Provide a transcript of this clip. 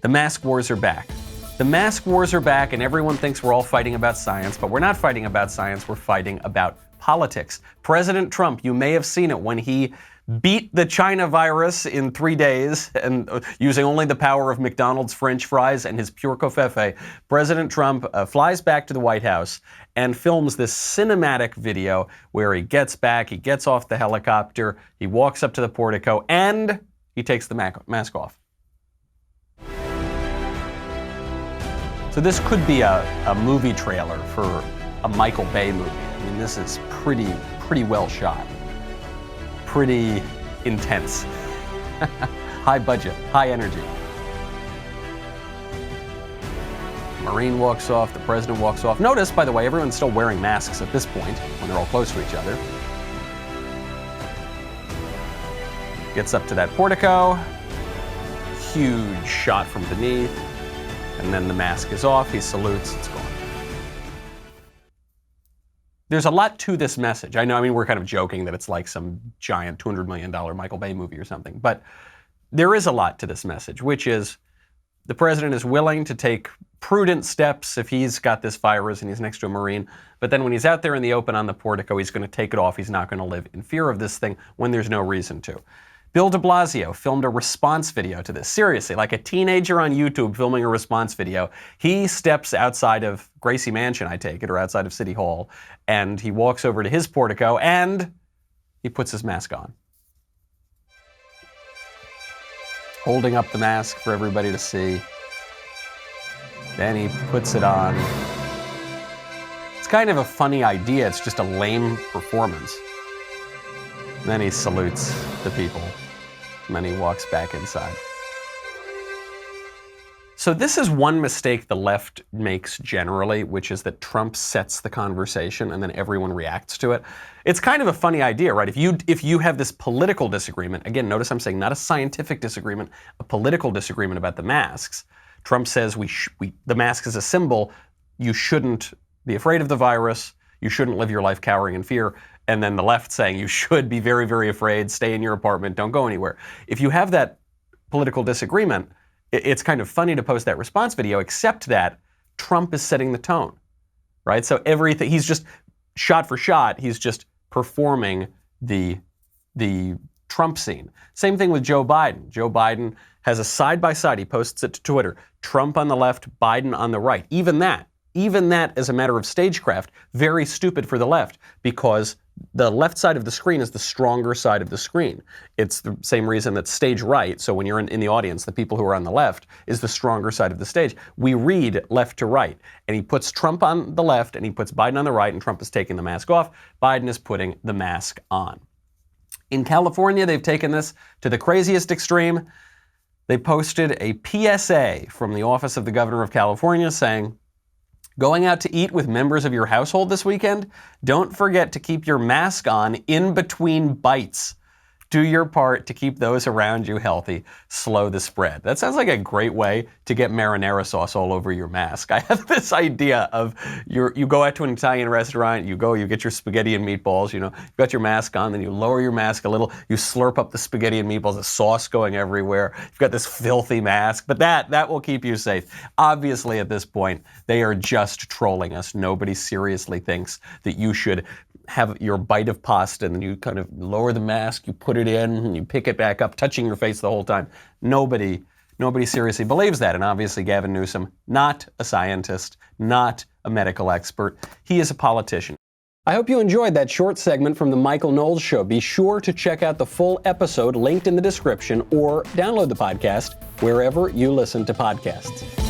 The mask wars are back. The mask wars are back, and everyone thinks we're all fighting about science, but we're not fighting about science, we're fighting about politics. President Trump, you may have seen it when he beat the China virus in 3 days and using only the power of McDonald's French fries and his pure covfefe. President Trump flies back to the White House and films this cinematic video where he gets back, he gets off the helicopter, he walks up to the portico, and he takes the mask off. So this could be a movie trailer for a Michael Bay movie. I mean, this is pretty well shot. Pretty intense. High budget, high energy. Marine walks off, the president walks off. Notice, by the way, everyone's still wearing masks at this point when they're all close to each other. Gets up to that portico. Huge shot from beneath. And then the mask is off, he salutes, it's gone. There's a lot to this message. I mean, we're kind of joking that it's like some giant $200 million Michael Bay movie or something, but there is a lot to this message, which is the president is willing to take prudent steps if he's got this virus and he's next to a Marine, but then when he's out there in the open on the portico, he's going to take it off. He's not going to live in fear of this thing when there's no reason to. Bill de Blasio filmed a response video to this. Seriously, like a teenager on YouTube filming a response video. He steps outside of Gracie Mansion, I take it, or outside of City Hall, and he walks over to his portico and he puts his mask on. Holding up the mask for everybody to see. Then he puts it on. It's kind of a funny idea. It's just a lame performance. And then he salutes the people. And then he walks back inside. So this is one mistake the left makes generally, which is that Trump sets the conversation and then everyone reacts to it. It's kind of a funny idea, right? If you have this political disagreement, again, notice I'm saying not a scientific disagreement, a political disagreement about the masks. Trump says the mask is a symbol. You shouldn't be afraid of the virus. You shouldn't live your life cowering in fear. And then the left saying you should be very, very afraid, stay in your apartment, don't go anywhere. If you have that political disagreement, it's kind of funny to post that response video, except that Trump is setting the tone, right? So everything, he's just shot for shot, he's just performing the Trump scene. Same thing with Joe Biden. Joe Biden has a side-by-side, he posts it to Twitter, Trump on the left, Biden on the right. Even that as a matter of stagecraft, very stupid for the left, because the left side of the screen is the stronger side of the screen. It's the same reason that stage right, so when you're in the audience, the people who are on the left, is the stronger side of the stage. We read left to right, and he puts Trump on the left, and he puts Biden on the right, and Trump is taking the mask off. Biden is putting the mask on. In California, they've taken this to the craziest extreme. They posted a PSA from the office of the governor of California saying, going out to eat with members of your household this weekend? Don't forget to keep your mask on in between bites. Do your part to keep those around you healthy. Slow the spread. That sounds like a great way to get marinara sauce all over your mask. I have this idea of you go out to an Italian restaurant, you get your spaghetti and meatballs, you've got your mask on, then you lower your mask a little, you slurp up the spaghetti and meatballs, the sauce going everywhere. You've got this filthy mask, but that will keep you safe. Obviously, at this point, they are just trolling us. Nobody seriously thinks that you should have your bite of pasta and then you kind of lower the mask, you put it in, and you pick it back up, touching your face the whole time. Nobody seriously believes that. And obviously Gavin Newsom, not a scientist, not a medical expert. He is a politician. I hope you enjoyed that short segment from the Michael Knowles Show. Be sure to check out the full episode linked in the description or download the podcast wherever you listen to podcasts.